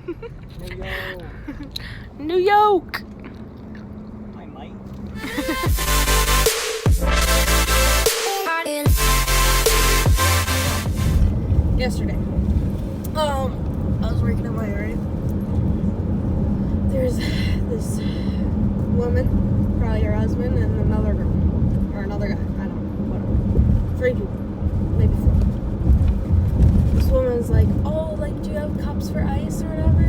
New York. New York. I might. Yesterday, I was working at my yard. There's this woman, probably her husband, and another girl, or another guy, I don't know, whatever. 3 people, maybe 4. This woman's like, oh, like, do you have cups for ice or whatever?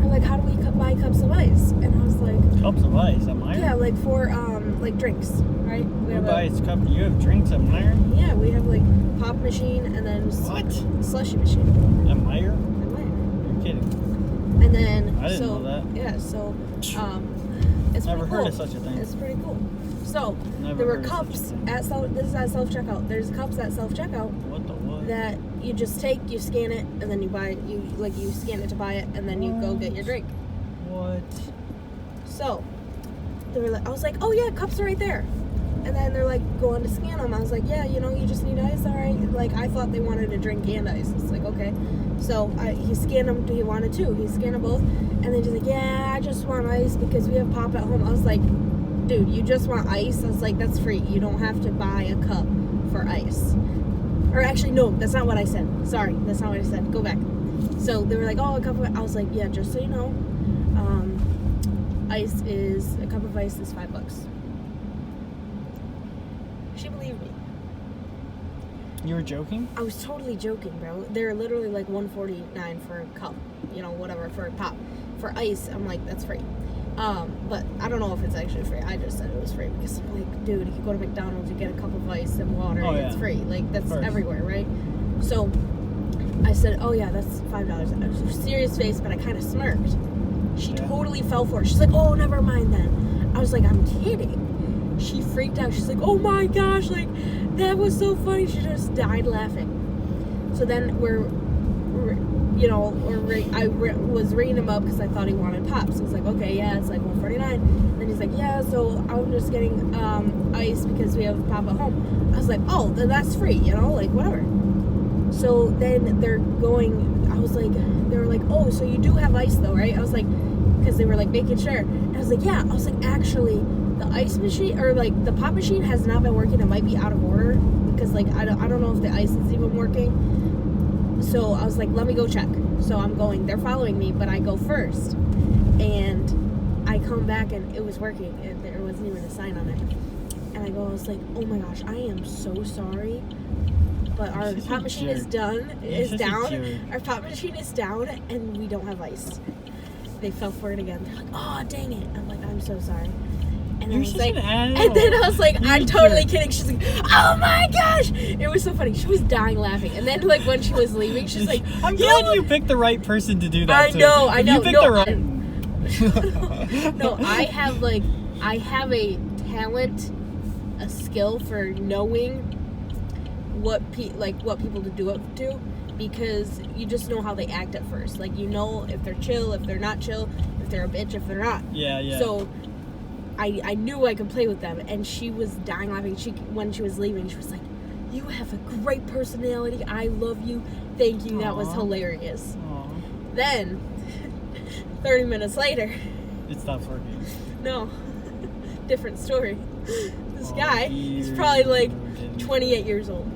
Or like, how do we buy cups of ice? And I was like, Cups of ice at Meyer? yeah, like for, like drinks, right? We Who have buys cup? You have drinks at Meyer? yeah, we have like pop machine and then What? slushy machine. At Meyer? At Meyer. You're kidding. And then I didn't know that. Yeah, so it's Never pretty heard cool. of such a thing. It's pretty cool. So Never there were heard of such a cups thing. at this is at self checkout. There's cups at self checkout What the what? that you just take, you scan it, and then you buy you scan it to buy it, and then you go get your drink. What? So they were like, I was like, oh yeah, cups are right there. And then they're like, go on to scan them. I was like, yeah, you just need ice, all right. Like, I thought they wanted a drink and ice. It's like, okay. So he scanned them. He wanted 2. He scanned them both. And then he's like, yeah, I just want ice because we have pop at home. I was like, dude, you just want ice? I was like, that's free. You don't have to buy a cup for ice. Or actually, no, that's not what I said. Sorry, that's not what I said. Go back. So they were like, oh, a cup of. I was like, yeah, just so you know, a cup of ice is $5. She believed me. You were joking? I was totally joking, bro. They're literally like $1.49 for a cup, whatever, for a pop. For ice, I'm like, that's free. But I don't know if it's actually free. I just said it was free because I'm like, dude, you go to McDonald's, you get a cup of ice and water, and it's free. Like, that's everywhere, right? So I said, oh yeah, that's $5. I was serious face, but I kind of smirked. She totally fell for it. She's like, oh, never mind then. I was like, I'm kidding. She freaked out. She's like, oh my gosh, like, that was so funny. She just died laughing. So then I was ringing him up because I thought he wanted pops. I was like, okay, yeah, it's like $1.49. And then he's like, yeah, so I'm just getting ice because we have pop at home. I was like, oh, then that's free, like, whatever. So then they were like, oh, so you do have ice though, right? I was like, because they were like making sure. And I was like, yeah. I was like, actually, the ice machine or like the pop machine has not been working. It might be out of order because like I don't know if the ice is even working. So I was like, let me go check. So I'm going. They're following me, but I go first, and I come back and it was working, and there wasn't even a sign on it. And I was like, oh my gosh, I am so sorry, but our pop machine is down. Our pop machine is down, and we don't have ice. They fell for it again. They're like, oh dang it. I'm like, I'm so sorry. And then I was like, I'm totally kidding. She's like, oh my gosh. It was so funny. She was dying laughing. And then like when she was leaving, she's like, I'm glad you picked the right person to do that. I know. You picked the right. No, I have a talent, a skill for knowing what people to do it to, because you just know how they act at first. Like, if they're chill, if they're not chill, if they're a bitch, if they're not. Yeah. So I knew I could play with them, and she was dying laughing. When she was leaving, she was like, you have a great personality. I love you. Thank you. That was hilarious. Aww. Then 30 minutes later, it stops working. No. Different story. This guy, he's probably like 28 years old.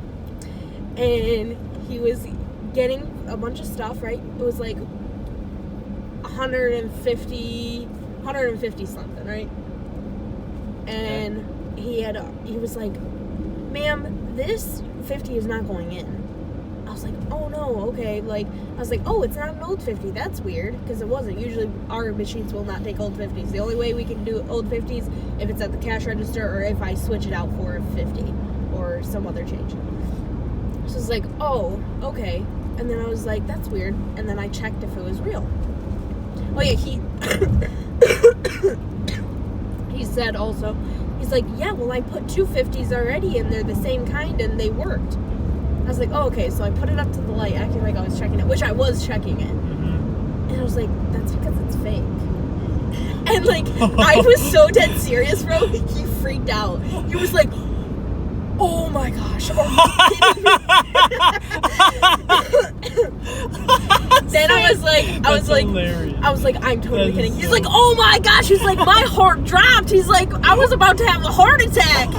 And he was getting a bunch of stuff, right? It was like 150 something, right? And he was like, ma'am, this 50 is not going in. I was like, oh no, okay. Like, I was like, oh, it's not an old 50. That's weird, because it wasn't. Usually our machines will not take old 50s. The only way we can do old 50s if it's at the cash register or if I switch it out for a 50 or some other change. So I was like, oh, okay. And then I was like, that's weird. And then I checked if it was real. Oh yeah, he said also, he's like, yeah, well, I put 2 50s already and they're the same kind and they worked. I was like, oh, okay. So I put it up to the light, acting like I was checking it, which I was checking it. Mm-hmm. And I was like, that's because it's fake. And like, I was so dead serious, bro. He freaked out. He was like, oh my gosh, are you kidding me? Then I was like, I'm totally kidding. He's like, oh my gosh. He's like, my heart dropped. He's like, I was about to have a heart attack.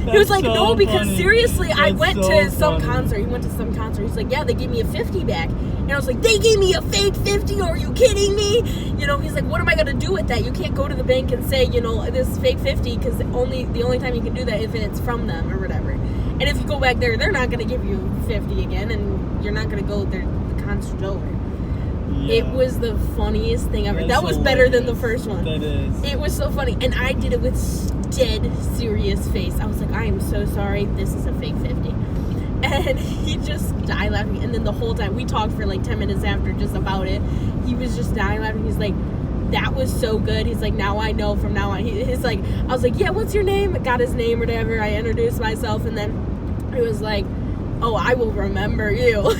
He was like, no, because seriously, I went to some concert. He went to some concert. He's like, yeah, they gave me a 50 back. And I was like, they gave me a fake 50? Are you kidding me? You know, he's like, what am I going to do with that? You can't go to the bank and say, you know, this is fake 50 because the only time you can do that if it's from them or whatever. And if you go back there, they're not going to give you 50 again, and you're not going to go there. The concert's over. Yeah. It was the funniest thing ever. That was better than the first one. That is. It was so funny. And I did it with dead serious face. I was like, I am so sorry. This is a fake 50. And he just died laughing. And then the whole time, we talked for like 10 minutes after just about it. He was just dying laughing. He's like, that was so good. He's like, now I know from now on. He's like, I was like, yeah, what's your name? I got his name or whatever. I introduced myself. And then he was like, oh, I will remember you.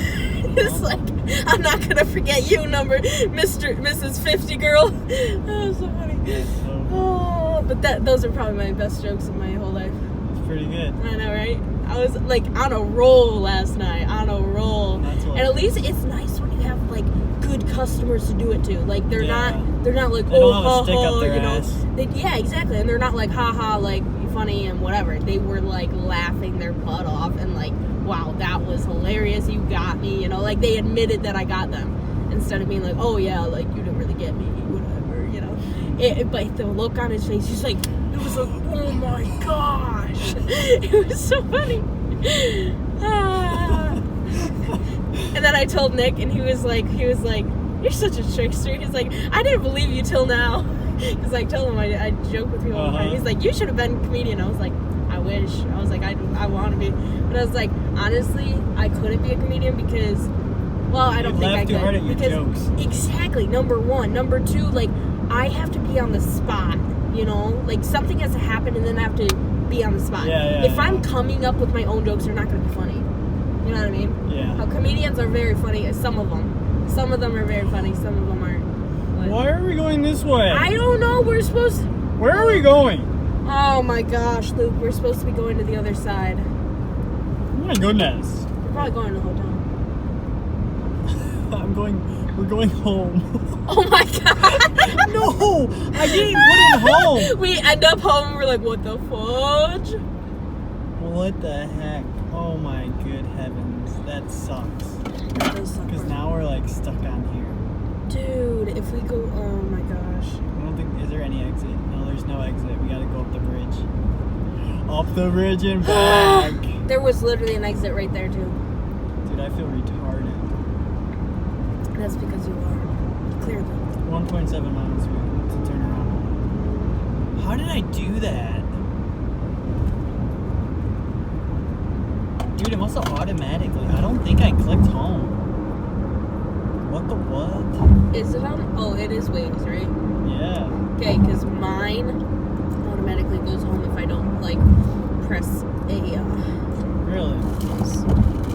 It's like, I'm not going to forget you, Mrs. 50 girl. That was so funny. Oh, but those are probably my best jokes of my whole life. It's pretty good. I know, right? I was like on a roll last night, on a roll. And at least it's nice when you have like good customers to do it to. Like they're not like, they don't have a stick up their you know. ass. Yeah, exactly. And they're not like haha, like funny and whatever. They were like laughing their butt off and like, wow, that was hilarious. You got me, you know. Like they admitted that I got them instead of being like, oh yeah, like you didn't really get me, whatever, you know. But the look on his face, he's like, it was like, oh my gosh. It was so funny. And then I told Nick, and he was like, you're such a trickster. He's like, I didn't believe you till now. Because I told him I joke with people all the time. He's like, you should have been a comedian. I was like, I wish. I was like, I want to be. But I was like, honestly, I couldn't be a comedian because, well, I don't think I could. You laugh too hard at your jokes. Exactly. Number one. Number two, like, I have to be on the spot. You know, like something has to happen, and then I have to be on the spot. If I'm coming up with my own jokes, they're not going to be funny. You know what I mean? Yeah. How comedians are very funny. Some of them are very funny. Some of them aren't. But why are we going this way? I don't know. We're supposed to... Where are we going? Oh my gosh, Luke. We're supposed to be going to the other side. Oh my goodness. We're probably going to the hotel. We're going home. Oh my god. No, I didn't put it home. We end up home and we're like, what the fudge? What the heck? Oh my good heavens. That sucks. That does suck. Because now we're like stuck on here. Dude, if we go, oh my gosh. I don't think, is there any exit? No, there's no exit. We gotta go up the bridge. Up the bridge and back. There was literally an exit right there too. Dude, I feel retarded. That's because you are. Clearly. 1.7 miles to turn around. How did I do that? Dude, it must have automatically. I don't think I clicked home. What the what? Is it on? Oh, it is Waze, right? Yeah. Okay, because mine automatically goes home if I don't, like, press a, Really? yes. I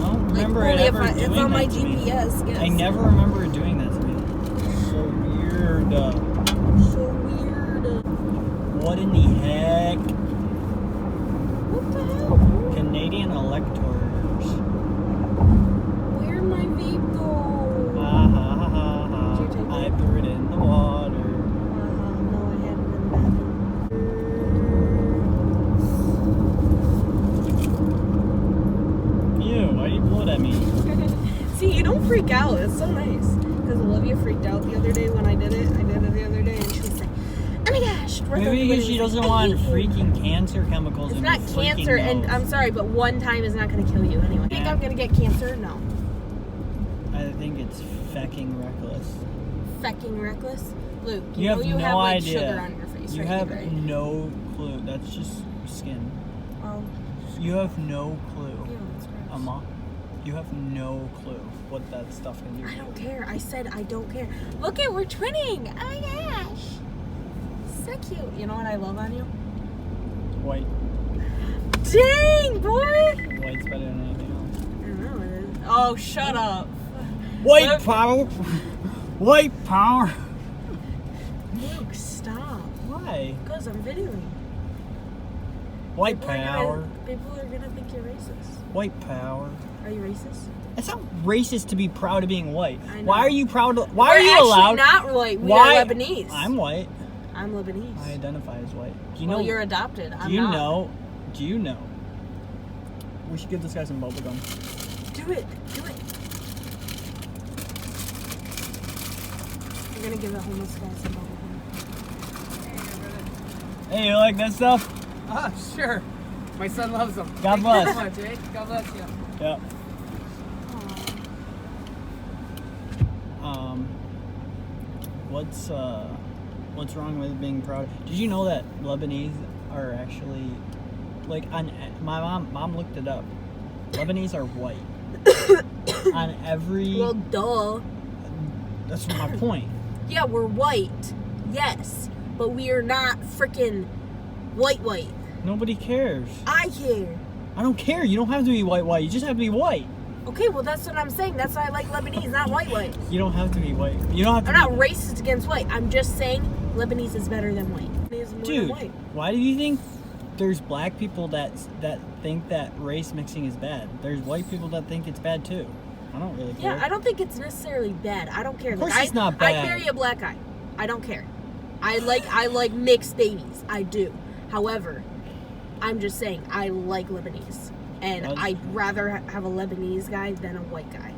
don't remember like, it ever doing it's on my that to me. GPS, yes. I never remember it doing that to me. So weird. So weird. What in the heck? What the hell? Canadian electors. Where'd my vape go? Ha ha ha ha ha. Did you take I it? threw it in the water. No, I had it in the bathroom. Ew, why do you blow it at me? See, you don't freak out. It's so nice. Because Olivia freaked out the other day when I did it. I did it the other day, and she was like, oh my gosh. Maybe because she doesn't want freaking cancer chemicals It's in not her freaking cancer, and nose. I'm sorry, but one time is not going to kill you anyway. Think I'm going to get cancer? No. I think it's fecking reckless. Fecking reckless? Luke, You know have you no have like idea. sugar on your face. You right have here, right? no clue. That's just skin. Oh, You have no clue. yeah, that's gross. Amma, you have no clue what that stuff can do. I don't care. I said I don't care. Look at, we're twinning. Oh my gosh. So cute. You know what I love on you? White. Dang, boy. White's better than anything else. I don't know. It is. Oh, shut up. White Luke. power. White power. Luke, stop. Why? Because I'm videoing. White People are gonna- power. People are gonna think you're racist. White power. Are you racist? It's not racist to be proud of being white. I know. Why are you proud of, why We're are you actually allowed? not white. We Why? are Lebanese. I'm white. I'm Lebanese. I identify as white. Do you well, know? you're adopted. I'm do you not. know? Do you know? We should give this guy some bubble gum. Do it. Do it. We're gonna give a homeless guy some bubble gum. Hey, you like that stuff? Ah, sure. My son loves them. God Thank bless. you so much, eh? God bless you. Yeah. What's wrong with being proud? Did you know that Lebanese are actually like on my mom looked it up. Lebanese are white. On every Well, duh. that's my point. Yeah, we're white. Yes, but we are not freaking white. Nobody cares. I care. I don't care. You don't have to be white. You just have to be white. Okay, well that's what I'm saying. That's why I like Lebanese, not white. You don't have to be white. You don't have to. I'm not racist against white. I'm just saying Lebanese is better than white. Lebanese is more Dude, than white. why do you think there's black people that think that race mixing is bad? There's white people that think it's bad too. I don't really care. Yeah, I don't think it's necessarily bad. I don't care. Of course Like, it's not bad. I'd marry a black guy. I don't care. I like mixed babies. I do. However, I'm just saying I like Lebanese. And I'd rather have a Lebanese guy than a white guy.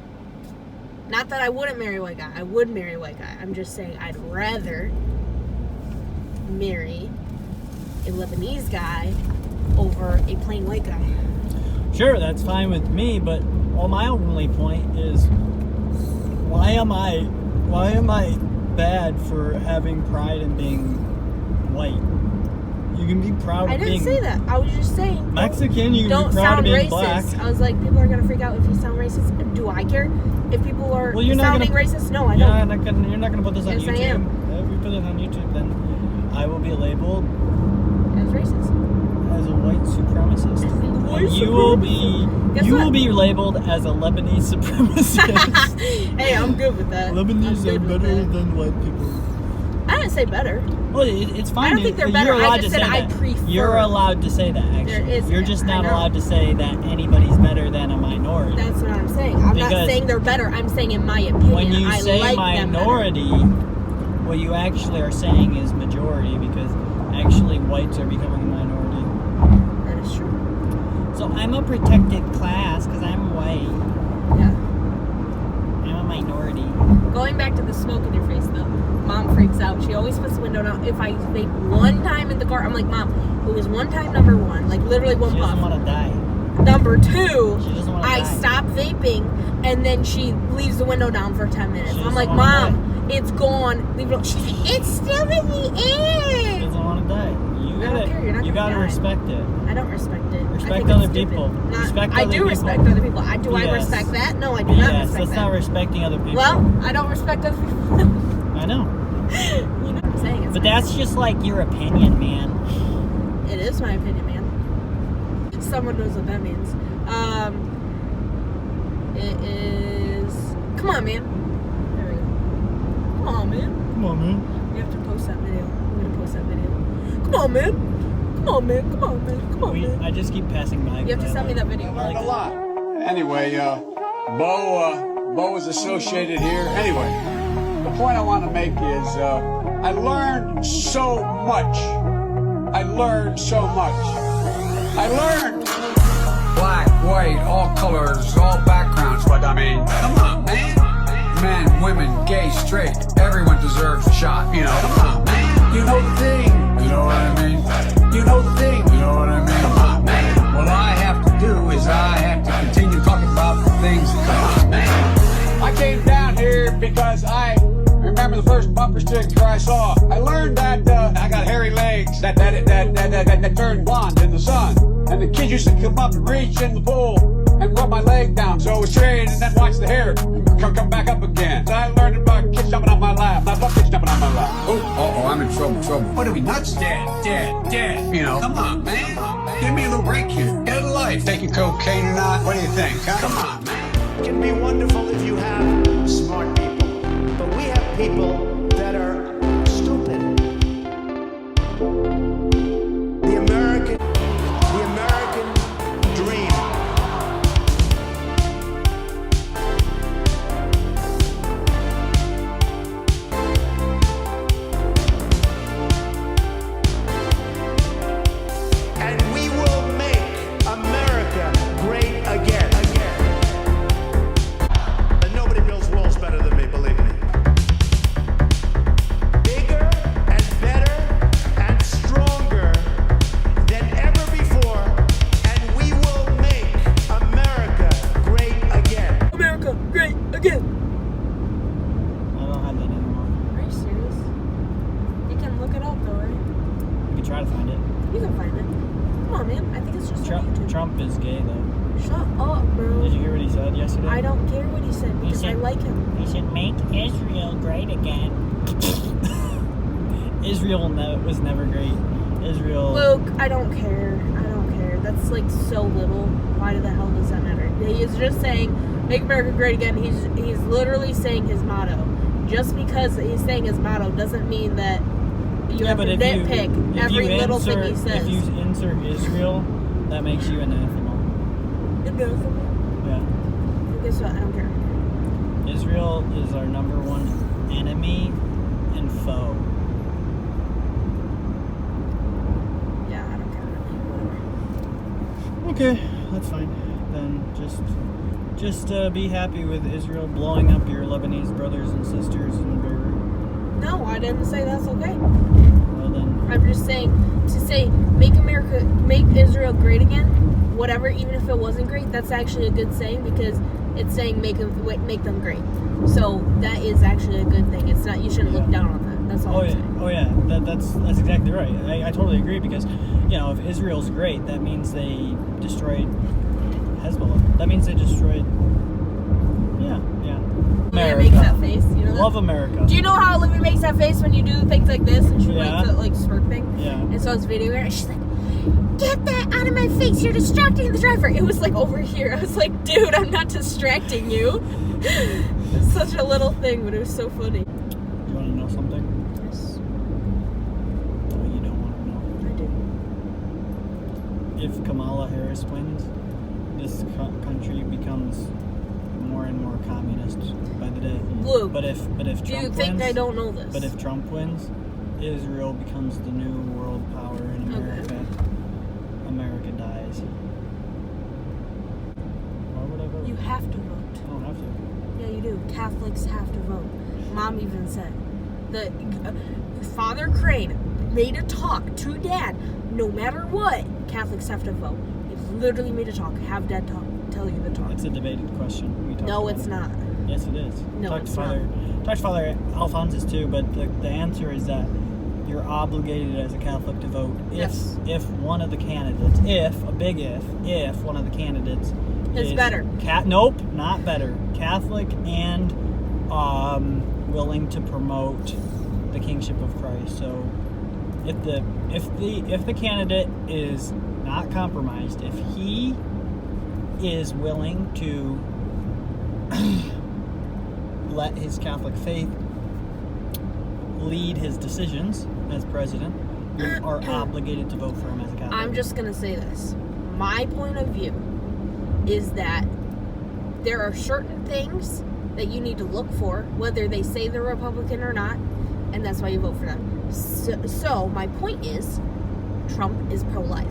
Not that I wouldn't marry a white guy. I would marry a white guy. I'm just saying I'd rather marry a Lebanese guy over a plain white guy. Sure, that's fine with me, but my only point is why am I bad for having pride in being white? You can be proud I of didn't being say that. I was just saying Mexican, you can don't be proud sound of being racist. black. I was like, people are gonna freak out if you sound racist. Do I care if people are Well, you're not sounding gonna- racist? No, I You're don't. not gonna put this on Yes, I YouTube. am. If we put it on YouTube, then I will be labeled As racist. as a white supremacist. White And you will be Guess you what? will be labeled as a Lebanese supremacist. Hey, I'm good with that. Lebanese I'm are good with better that. than white people. I didn't say better. Well, it's fine. I don't think they're You're better. I allowed just to said say I that. prefer. You're allowed to say that. Actually, There is- you're just I not know. allowed to say that anybody's better than a minority. That's what I'm saying. I'm not Because saying they're better. I'm saying in my opinion, When you I say like them better. minority, what you actually are saying is majority, because actually whites are becoming a minority. That is true. So I'm a protected class because I'm white. Yeah. I'm a minority. Going back to the smoke in your face though. Mom freaks out. She always puts the window down. If I vape one time in the car, I'm like, Mom, it was one time, number one. Like literally one She doesn't puff. want to die. Number two, She doesn't want to I die. stop vaping and then she leaves the window down for 10 minutes. She I'm doesn't like, wanna Mom, it's gone. Leave it alone. She's like, it's still in the She air. doesn't want to die. You I don't care. You're not you gonna gotta die. respect it. I don't respect it. I Respect think other it's stupid. people. Not- Respect I other do people. respect other people. I Yes. respect that? No, I do not Yes, respect that's that. not respecting other people. Well, I don't respect other people. I know. You know what I'm saying? It's But not- that's just like your opinion, man. It is my opinion, man. Someone knows what that means. It is. Come on, man. There we go. Come on, man. Come on, man. We have to post that video. I'm gonna post that video. Come on, man. Come on, man. Come on, man. Come on, man. I just keep passing by. You have to send me that video. I like a it. lot. Anyway, Bo is associated here. Anyway, the point I want to make is I learned so much. I learned Black, white, all colors, all backgrounds, but I mean, come on, man. Men, women, gay, straight, everyone deserves a shot, you know. Come on, man. You know the thing, you know what I mean? You know the thing, you know what I mean? Come on, man. What I have to do is I have to continue talking about the things. Come on, man. I came down here because I remember the first bumper sticker I saw. I learned that I got hairy legs that turned blonde in the sun. And the kids used to come up and reach in the pool and rub my leg down. So I was trained and then watch the hair come back up again. I learned about kids jumping on my lap, not about kids jumping on my lap. Oh, I'm in trouble. What are we, nuts? Dead. You know, come on, man. Give me a little break here. Get a life. Taking cocaine or not? What do you think? Huh? Come on, man. It can be wonderful if you have smart people, but we have people that are stupid. The American Trump is gay, though. Shut up, bro. Did you hear what he said yesterday? I don't care what he said because I said- like him. He should make Israel great again. Israel was never great. Israel. Luke, I don't care. I don't care. That's like so little. Why the hell does that matter? He is just saying, "Make America Great Again." He's literally saying his motto. Just because he's saying his motto doesn't mean that you have to nitpick every little thing he says. If you insert Israel, that makes you anathema. Yeah. Guess what? I don't care. Israel is our number one enemy and foe. Yeah, I don't care. Whatever. Okay, that's fine. Then just be happy with Israel blowing up your Lebanese brothers and sisters in Beirut. No, I didn't say that's okay. Well then, I'm just saying to say make Israel great again. Whatever, even if it wasn't great, that's actually a good saying because it's saying make them great. So that is actually a good thing. It's not, you shouldn't look down on that. That's all I'm saying. Oh yeah, that's exactly right. I totally agree because, you know, if Israel's great, that means they destroyed Hezbollah. That means they destroyed. Yeah. Olivia makes that face. You know that? Love America. Do you know how Olivia makes that face when you do things like this and she Yeah. makes that like smirk thing? Yeah. And so I was videoing her and she's like, "Get that out of my face! You're distracting the driver." It was like over here. I was like, "Dude, I'm not distracting you." It's such a little thing, but it was so funny. Do you want to know something? Yes, No, you don't want to know. I do. If Kamala Harris wins, this country becomes more and more communist by the day. Luke, But if Trump do you wins, think I don't know this? But if Trump wins, Israel becomes the new world power in America. Okay. America dies. Why would I vote? You have to vote. I don't have to. Yeah, you do. Catholics have to vote. Mom even said. Father Crane made a talk to Dad. No matter what, Catholics have to vote. He literally made a talk. Have Dad tell you the talk. It's a debated question. We talked No, about it's it. not. Yes, it is. No, Talked to it's Father, talked to Father Alphonsus too, but the answer is that you're obligated as a Catholic to vote if one of the candidates, if one of the candidates Is is better. Nope, not better. Catholic and willing to promote the kingship of Christ. So if the candidate is not compromised, if he is willing to let his Catholic faith lead his decisions as president, you are obligated to vote for him as a Catholic. I'm just going to say this. My point of view is that there are certain things that you need to look for, whether they say they're Republican or not, and that's why you vote for them. So my point is, Trump is pro-life.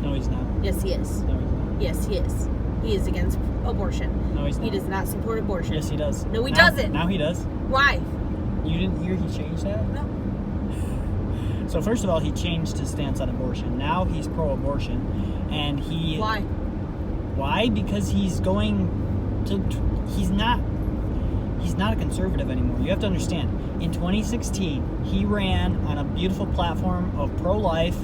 No, he's not. Yes, he is. No, he's not. Yes, he is. He is against abortion. No, he's not. He does not support abortion. Yes, he does. No, he Now- doesn't. Now he does. Why? You didn't hear he changed that? No. So first of all, he changed his stance on abortion. Now he's pro-abortion, and he. Why? Why? Because he's going to. He's not a conservative anymore. You have to understand. In 2016, he ran on a beautiful platform of pro-life,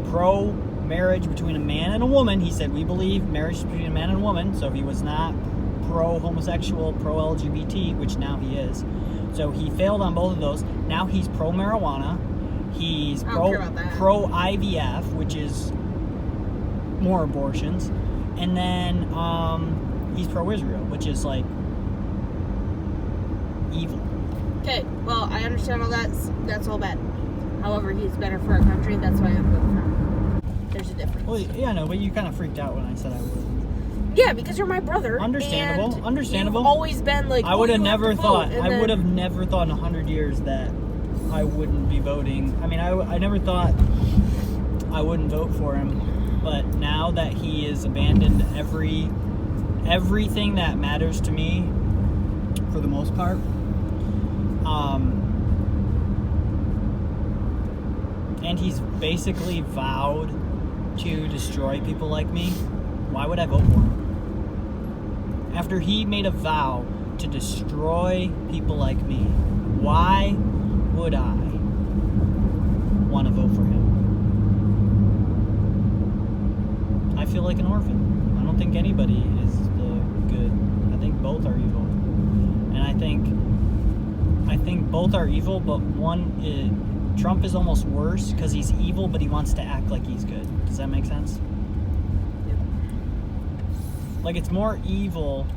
pro-marriage between a man and a woman. He said, we believe marriage between a man and a woman. So he was not pro-homosexual, pro-LGBT, which now he is. So he failed on both of those. Now he's pro-marijuana. He's I don't care about that. pro-IVF, which is more abortions. And then he's pro-Israel, which is like evil. Okay, well, I understand all that's all bad. However, he's better for our country. That's why I'm voting for him. There's a difference. Well, yeah, no, but you kind of freaked out when I said I would. Yeah, because you're my brother. Understandable, and understandable. You've always been like. I would have you have never to thought. vote, and I then- would have never thought in 100 years that I wouldn't be voting. I mean, I never thought I wouldn't vote for him. But now that he has abandoned everything that matters to me, for the most part, and he's basically vowed to destroy people like me, why would I vote for him? After he made a vow to destroy people like me, why would I want to vote for him? I feel like an orphan. I don't think anybody is the good. I think both are evil. And I think both are evil, but Trump is almost worse because he's evil, but he wants to act like he's good. Does that make sense? Like, it's more evil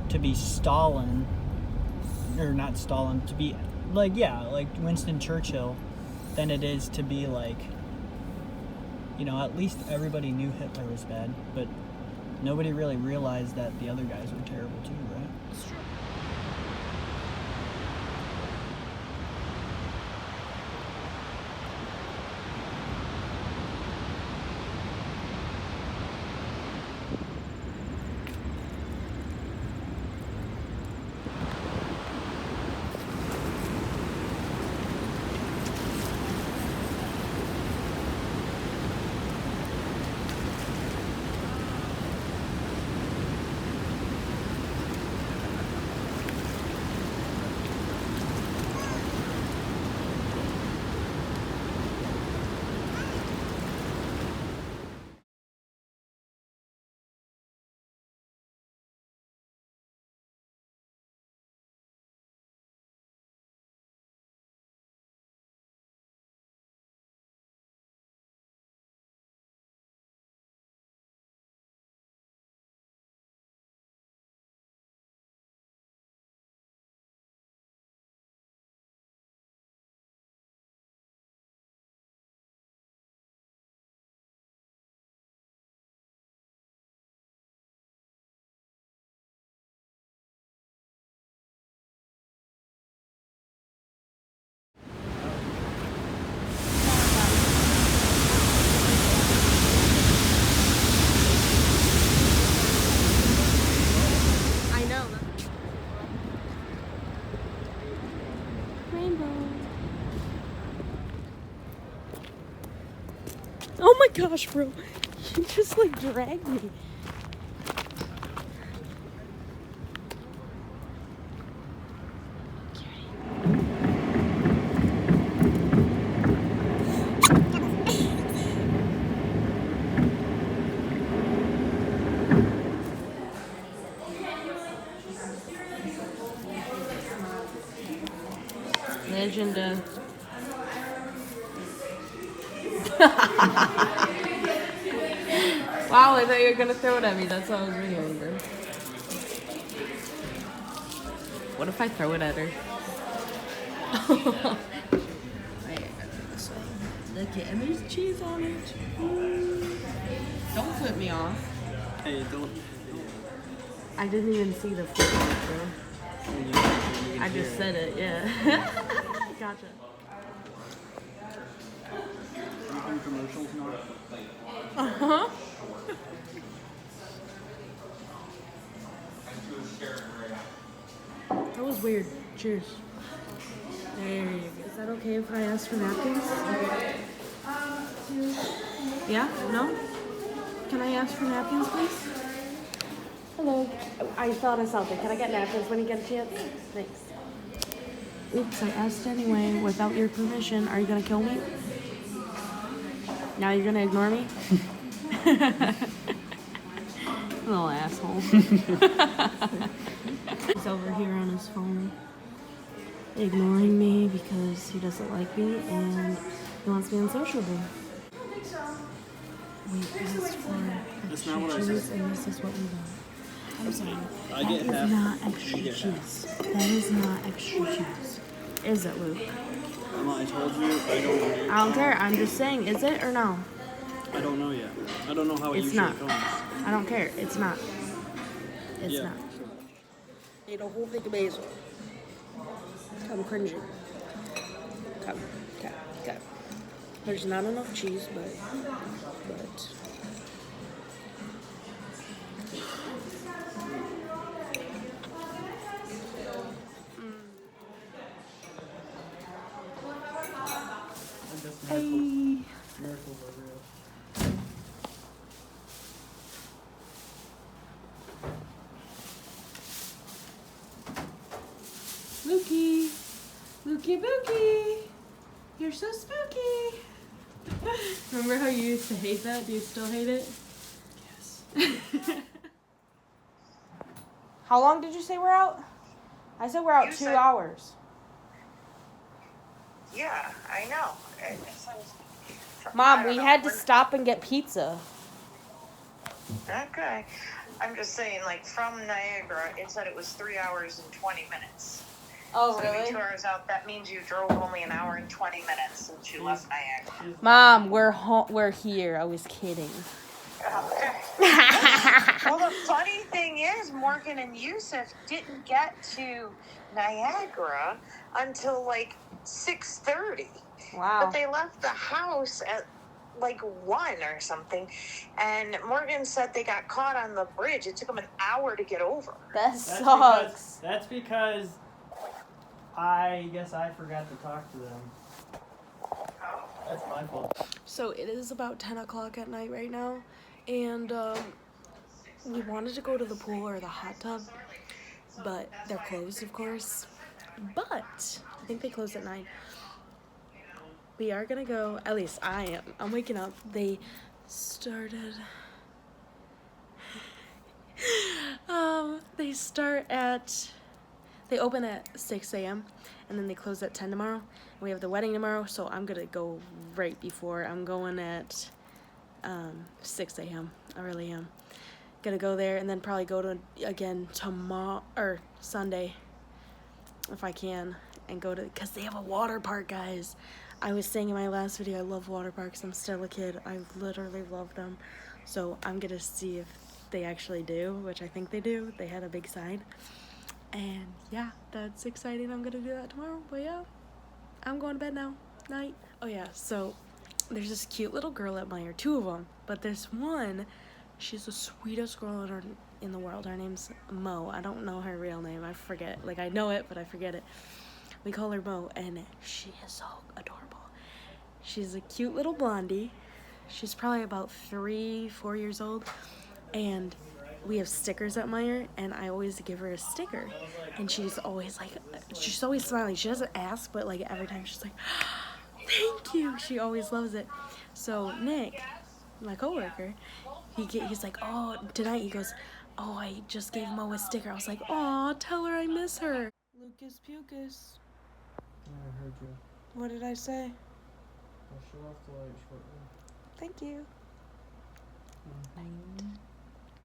to be Stalin, or not Stalin, to be like Winston Churchill, than it is to be like, at least everybody knew Hitler was bad, but nobody really realized that the other guys were terrible too, right? It's true. Oh my gosh, bro. You just like dragged me. Legend. Wow, I thought you were gonna throw it at me. That's how I was videoing, bro. What if I throw it at her? Look at there's cheese on it. Don't flip me off. Hey, don't. I didn't even see the flip off, bro. I just said it, yeah. Gotcha. Commercials now. Uh-huh. That was weird. Cheers. There you go. Is that okay if I ask for napkins? Yeah? No? Can I ask for napkins, please? Hello. I thought I saw something. Can I get napkins when you get a chance? Thanks. Oops, I asked anyway without your permission. Are you gonna kill me? Now you're gonna ignore me? Little asshole. He's over here on his phone, ignoring me because he doesn't like me and he wants me unsociable. We asked for That's not what I extra said. cheese and this is what we got. I'm sorry. I get That half. is not extra You get half. cheese. That is not extra cheese. Is it, Luke? Emma, I told you I don't know. I don't care. I'm just saying, is it or no? I don't know yet. I don't know how it It's usually not. comes. I don't care. It's not. It's Yeah. not. Ate a whole thing of basil. I'm cringing. Cut. There's not enough cheese, but. Hey. Miracles are real. Lukey. Lukey Bookie. You're so spooky. Remember how you used to hate that? Do you still hate it? Yes. How long did you say we're out? I said we're out You 2 said- hours. Yeah, I know. Mom, we had to stop and get pizza. Okay. I'm just saying, like, from Niagara, it said it was 3 hours and 20 minutes. Oh, So to be 2 hours out, that means you drove only an hour and 20 minutes since you left Niagara. Mom, we're here. I was kidding. Okay. Well, the funny thing is, Morgan and Yusuf didn't get to Niagara until like 6:30. Wow. But they left the house at like 1 or something, and Morgan said they got caught on the bridge. It took them an hour to get over. That sucks. That's because I guess I forgot to talk to them. That's my fault. So it is about 10 o'clock at night right now, and we wanted to go to the pool or the hot tub, but they're closed, of course. But I think they close at 9. We are gonna go, at least I am. I'm waking up. They started. They open at 6 a.m. and then they close at 10 tomorrow. And we have the wedding tomorrow, so I'm gonna go right before. I'm going at 6 a.m. I really am. Gonna go there and then probably go to again tomorrow or Sunday if I can, and go to, because they have a water park, guys. I was saying in my last video, I love water parks. I'm still a kid. I literally love them. So I'm gonna see if they actually do, which I think they do. They had a big sign. And yeah, that's exciting. I'm gonna do that tomorrow. But yeah, I'm going to bed now. Night. Oh yeah, so there's this cute little girl at Meijer, 2 of them. But there's one, she's the sweetest girl in the world. Her name's Mo. I don't know her real name. I forget. Like, I know it, but I forget it. We call her Mo, and she is so adorable. She's a cute little blondie. She's probably about 3-4 years old, and we have stickers at Meijer, and I always give her a sticker, and she's always smiling. She doesn't ask, but like every time she's like, thank you. She always loves it. So Nick, my coworker, he's like, oh, tonight he goes, oh, I just gave Mo a sticker. I was like, aw, tell her I miss her. Lucas Pucas. I heard you. What did I say? I'll show off the light shortly. Thank you. Mhm. Night.